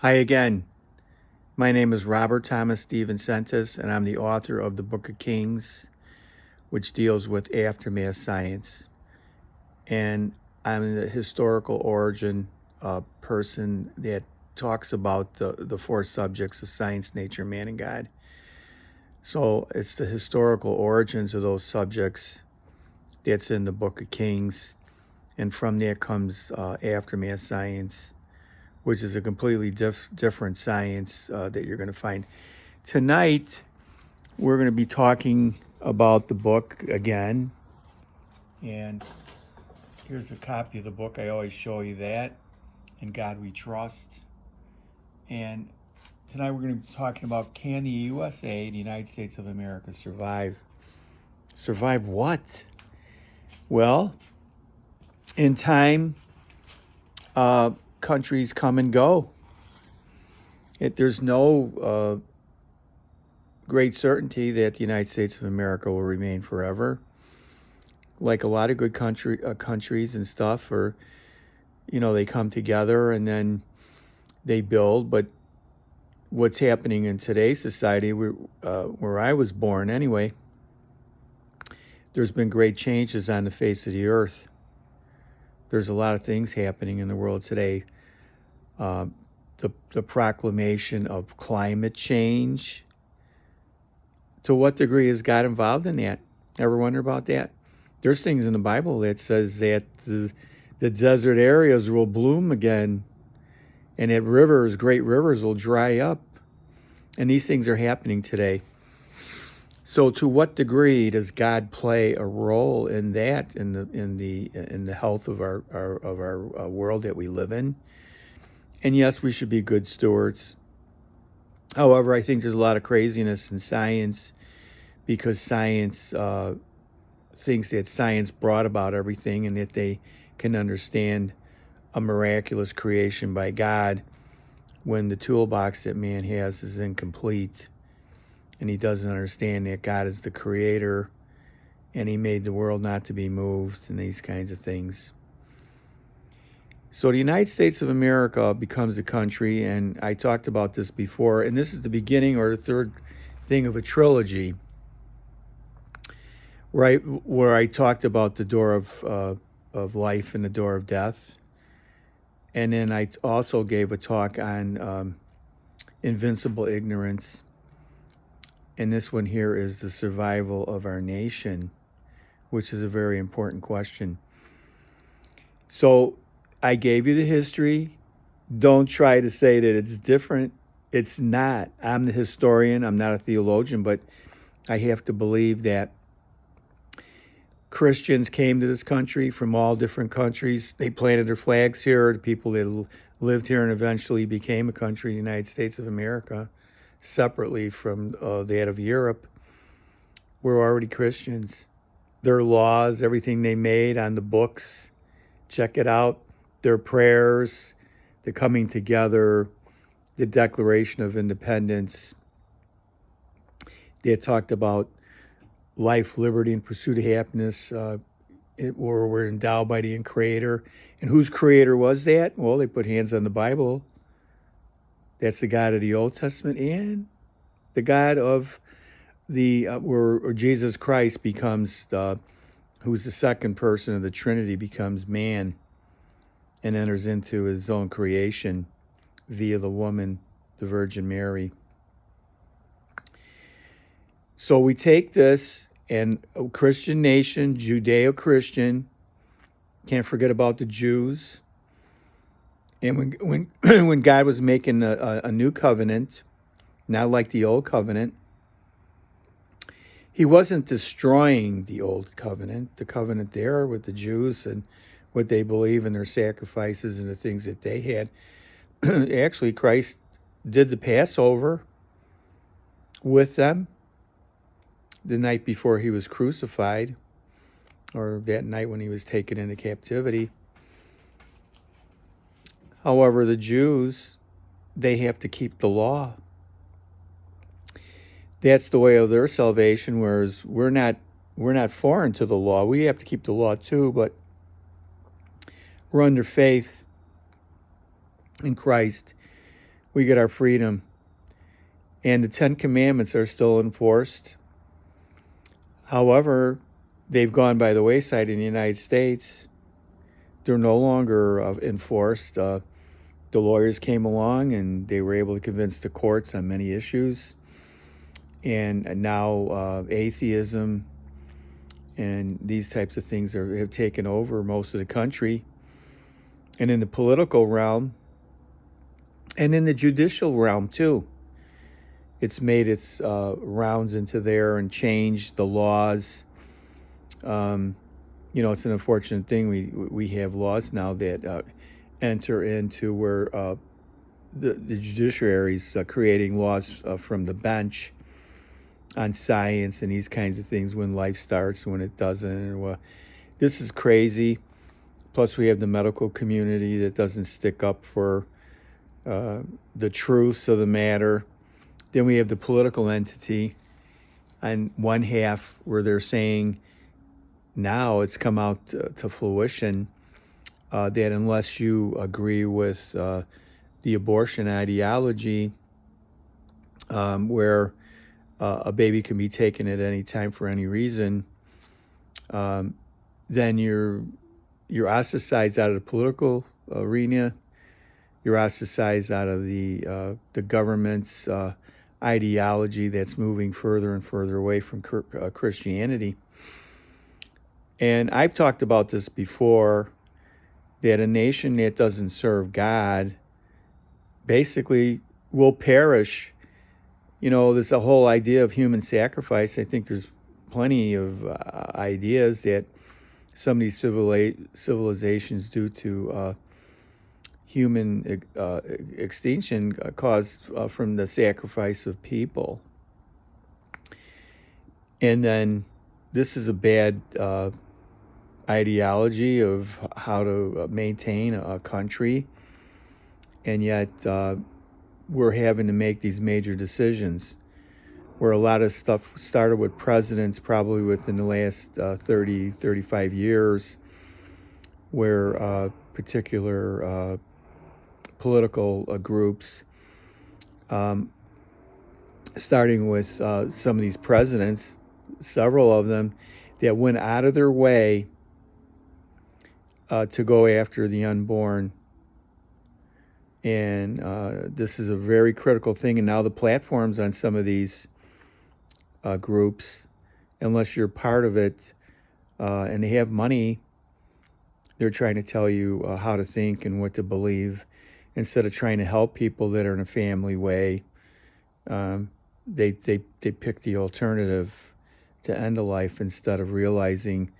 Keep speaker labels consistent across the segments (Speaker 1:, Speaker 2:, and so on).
Speaker 1: Hi again. My name is Robert Thomas Stevensentis, and I'm the author of the Book of Kings, which deals with aftermath science. And I'm the historical origin person that talks about the four subjects of science, nature, man, and God. So it's the historical origins of those subjects that's in the Book of Kings. And from there comes aftermath science, which is a completely different science that you're going to find. Tonight, we're going to be talking about the book again. And here's a copy of the book. I always show you that. In God We Trust. And tonight we're going to be talking about, can the USA, the United States of America, survive? Survive what? Well, in time, countries come and go. There's no great certainty that the United States of America will remain forever. Like a lot of good countries and stuff, or they come together and then they build. But what's happening in today's society, where I was born anyway, there's been great changes on the face of the earth. There's a lot of things happening in the world today. The proclamation of climate change. To what degree is God involved in that? Ever wonder about that? There's things in the Bible that says that the desert areas will bloom again, and that rivers, great rivers, will dry up. And these things are happening today. So, to what degree does God play a role in that, in the health of our world that we live in? And yes, we should be good stewards. However, I think there's a lot of craziness in science, because science thinks that science brought about everything and that they can understand a miraculous creation by God, when the toolbox that man has is incomplete, and he doesn't understand that God is the creator and he made the world not to be moved, and these kinds of things. So the United States of America becomes a country, and I talked about this before, and this is the beginning or the third thing of a trilogy, where I talked about the door of life and the door of death. And then I also gave a talk on invincible ignorance. And this one here is the survival of our nation, which is a very important question. So I gave you the history. Don't try to say that it's different. It's not. I'm the historian. I'm not a theologian, but I have to believe that Christians came to this country from all different countries. They planted their flags here. The people that lived here and eventually became a country, the United States of America, separately from that of Europe, were already Christians. Their laws, everything they made on the books, check it out. Their prayers, the coming together, the Declaration of Independence. They had talked about life, liberty, and pursuit of happiness, were endowed by the Creator. And whose Creator was that? Well, they put hands on the Bible. That's the God of the Old Testament and the God of where Jesus Christ becomes who's the second person of the Trinity, becomes man and enters into his own creation via the woman, the Virgin Mary. So we take this, and a Christian nation, Judeo-Christian, can't forget about the Jews. And when God was making a new covenant, not like the old covenant, he wasn't destroying the old covenant, the covenant there with the Jews and what they believe in their sacrifices and the things that they had. Actually, Christ did the Passover with them the night before he was crucified, or that night when he was taken into captivity. However, the Jews, they have to keep the law. That's the way of their salvation, whereas we're not foreign to the law. We have to keep the law too, but we're under faith in Christ. we get our freedom. And the Ten Commandments are still enforced. However, they've gone by the wayside in the United States. They're no longer enforced. The lawyers came along and they were able to convince the courts on many issues. And now atheism and these types of things have taken over most of the country. And in the political realm and in the judicial realm too, it's made its rounds into there and changed the laws. It's an unfortunate thing. We have laws now that enter into where the judiciary is creating laws from the bench on science and these kinds of things, when life starts, when it doesn't. This is crazy. Plus, we have the medical community that doesn't stick up for the truths of the matter. Then we have the political entity on one half, where they're saying, now it's come out to fruition, that unless you agree with the abortion ideology, where a baby can be taken at any time for any reason, then you're ostracized out of the political arena. You're ostracized out of the government's ideology that's moving further and further away from Christianity. And I've talked about this before, that a nation that doesn't serve God basically will perish. There's a whole idea of human sacrifice. I think there's plenty of ideas that some of these civilizations, due to human extinction, caused from the sacrifice of people. And then this is a bad ideology of how to maintain a country. And yet we're having to make these major decisions, where a lot of stuff started with presidents probably within the last 30, 35 years, where particular political groups, starting with some of these presidents, several of them, that went out of their way to go after the unborn. And this is a very critical thing. And now the platforms on some of these groups, unless you're part of it and they have money, they're trying to tell you how to think and what to believe, instead of trying to help people that are in a family way. They pick the alternative to end a life, instead of realizing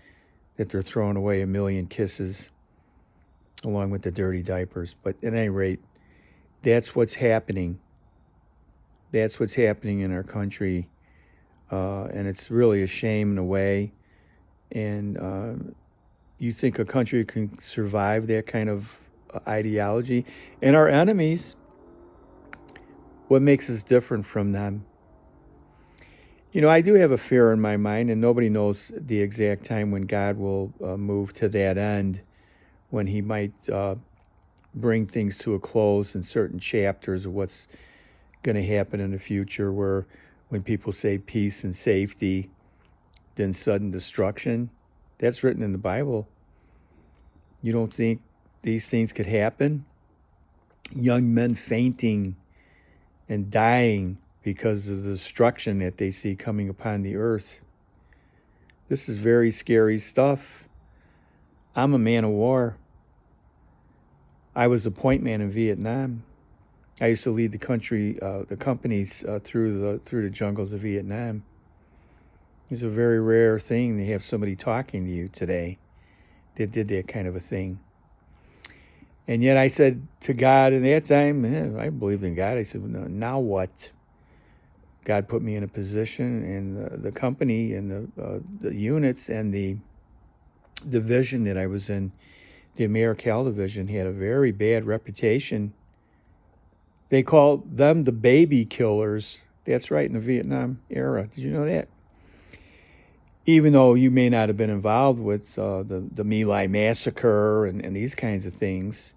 Speaker 1: that they're throwing away a million kisses along with the dirty diapers. But at any rate, that's what's happening. That's what's happening in our country. And it's really a shame in a way. And you think a country can survive that kind of ideology? And our enemies, what makes us different from them? I do have a fear in my mind, and nobody knows the exact time when God will move to that end, when he might bring things to a close in certain chapters of what's going to happen in the future, where when people say peace and safety, then sudden destruction. That's written in the Bible. You don't think these things could happen? Young men fainting and dying because of the destruction that they see coming upon the earth. This is very scary stuff. I'm a man of war. I was a point man in Vietnam. I used to lead the companies through the jungles of Vietnam. It's a very rare thing to have somebody talking to you today that did that kind of a thing. And yet I said to God in that time, I believed in God. I said, no, now what? God put me in a position, and the company and the units and the division that I was in, the AmeriCal division, had a very bad reputation. They called them the baby killers. That's right, in the Vietnam era. Did you know that? Even though you may not have been involved with the My Lai massacre and these kinds of things,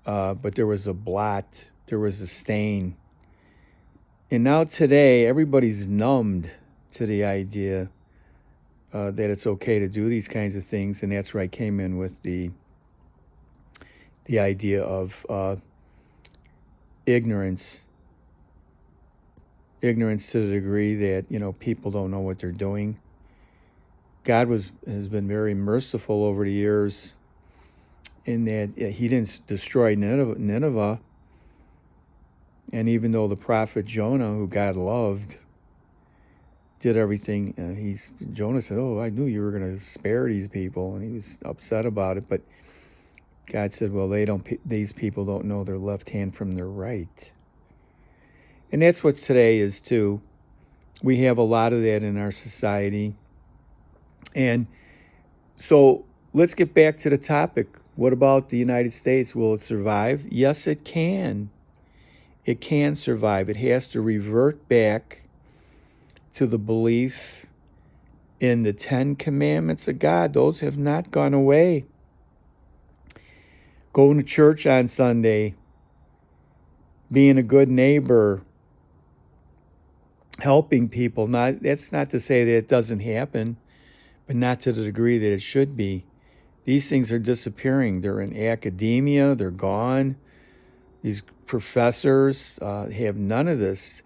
Speaker 1: but there was a blot there was a stain. And now today, everybody's numbed to the idea that it's okay to do these kinds of things, and that's where I came in with the idea of ignorance to the degree that people don't know what they're doing. God has been very merciful over the years in that He didn't destroy Nineveh, and even though the prophet Jonah, who God loved, did everything, Jonah said, "Oh, I knew you were going to spare these people," and he was upset about it. But God said, "Well, these people don't know their left hand from their right." And that's what today is too. We have a lot of that in our society. And so let's get back to the topic. What about the United States? Will it survive? Yes, it can. It can survive. It has to revert back to the belief in the 10 commandments of God. Those have not gone away. Going to church on Sunday, being a good neighbor, helping people. That's not to say that it doesn't happen, but not to the degree that it should be. These things are disappearing. They're in academia. They're gone. These professors have none of this.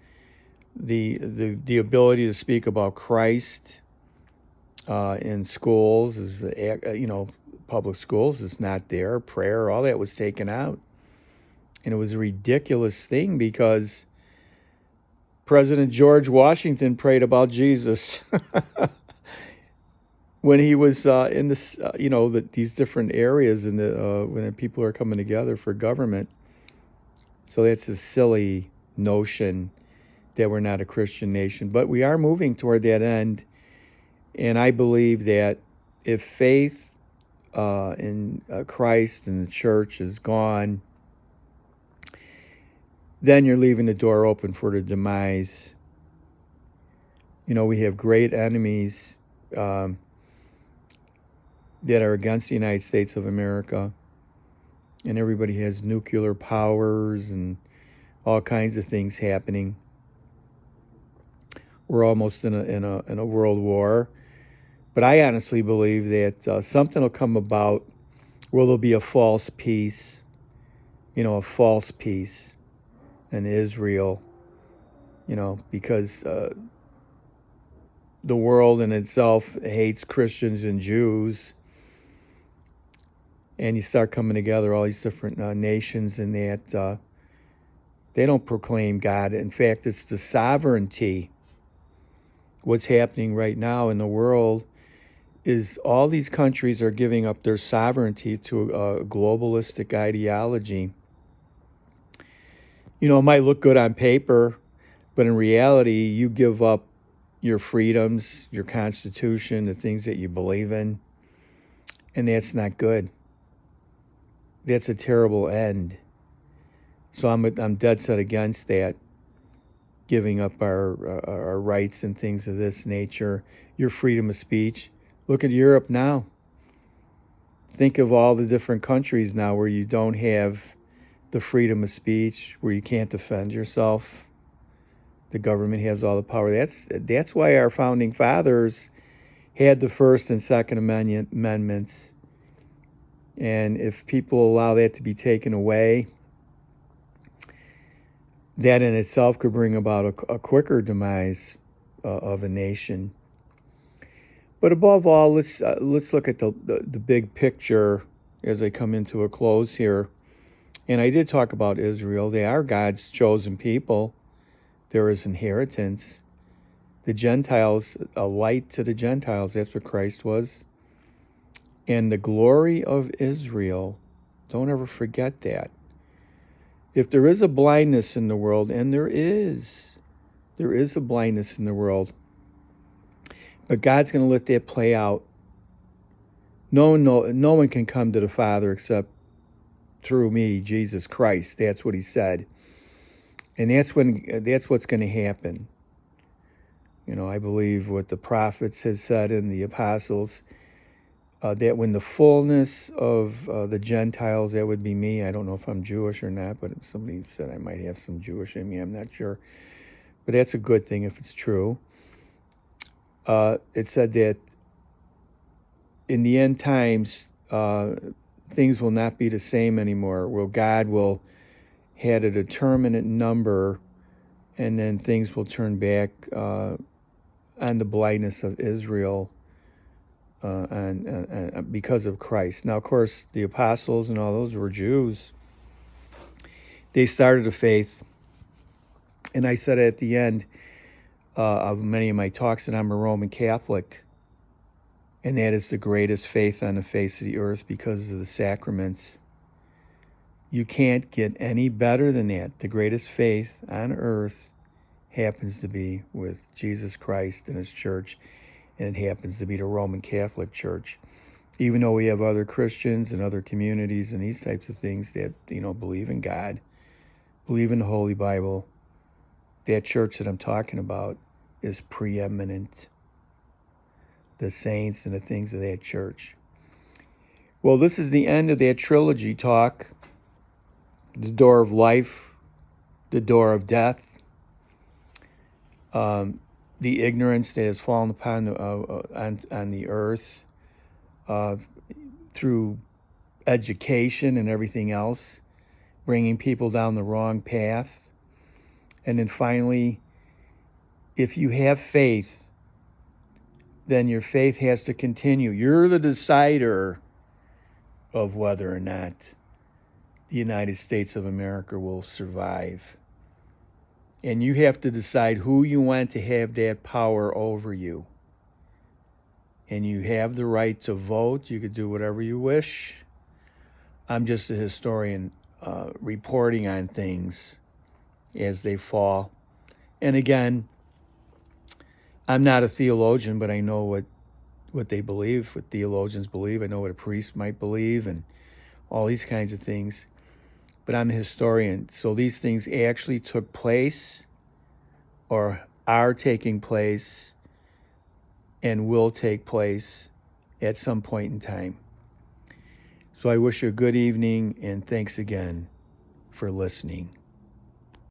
Speaker 1: The ability to speak about Christ in schools is, public schools is not there. Prayer, all that was taken out. And it was a ridiculous thing because President George Washington prayed about Jesus when he was in this, these different areas in when people are coming together for government. So that's a silly notion that we're not a Christian nation, but we are moving toward that end. And I believe that if faith in Christ and the church is gone, then you're leaving the door open for the demise. We have great enemies that are against the United States of America, and everybody has nuclear powers and all kinds of things happening. We're almost in a world war. But I honestly believe that something will come about where there'll be a false peace, a false peace in Israel, because the world in itself hates Christians and Jews. And you start coming together, all these different nations, and that they don't proclaim God. In fact, it's the sovereignty. What's happening right now in the world is all these countries are giving up their sovereignty to a globalistic ideology. It might look good on paper, but in reality, you give up your freedoms, your constitution, the things that you believe in, and that's not good. That's a terrible end. So I'm dead set against that, giving up our rights and things of this nature, your freedom of speech. Look at Europe now. Think of all the different countries now where you don't have the freedom of speech, where you can't defend yourself. The government has all the power. That's why our founding fathers had the First and Second Amendments. And if people allow that to be taken away, that in itself could bring about a quicker demise of a nation. But above all, let's look at the big picture as I come into a close here. And I did talk about Israel. They are God's chosen people. They're His inheritance. The Gentiles, a light to the Gentiles. That's what Christ was. And the glory of Israel. Don't ever forget that. If there is a blindness in the world, and there is a blindness in the world, but God's going to let that play out. No one can come to the Father except through me, Jesus Christ. That's what He said. And that's what's going to happen. I believe what the prophets have said and the apostles. that when the fullness of the Gentiles, that would be me. I don't know if I'm Jewish or not, but somebody said I might have some Jewish in me. I'm not sure. But that's a good thing if it's true. It said that in the end times, things will not be the same anymore. Well, God will have a determinate number, and then things will turn back on the blindness of Israel and because of Christ. Now, of course, the apostles and all those were Jews. They started a faith, and I said at the end of many of my talks that I'm a Roman Catholic, and that is the greatest faith on the face of the earth because of the sacraments. You can't get any better than that. The greatest faith on earth happens to be with Jesus Christ and his church, and it happens to be the Roman Catholic Church. Even though we have other Christians and other communities and these types of things that, believe in God, believe in the Holy Bible, that church that I'm talking about is preeminent. The saints and the things of that church. Well, this is the end of that trilogy talk. The door of life, the door of death, the ignorance that has fallen upon on the earth through education and everything else, bringing people down the wrong path. And then finally, if you have faith, then your faith has to continue. You're the decider of whether or not the United States of America will survive. And you have to decide who you want to have that power over you. And you have the right to vote. You could do whatever you wish. I'm just a historian reporting on things as they fall. And again, I'm not a theologian, but I know what they believe, what theologians believe. I know what a priest might believe and all these kinds of things. But I'm a historian. So these things actually took place or are taking place and will take place at some point in time. So I wish you a good evening and thanks again for listening.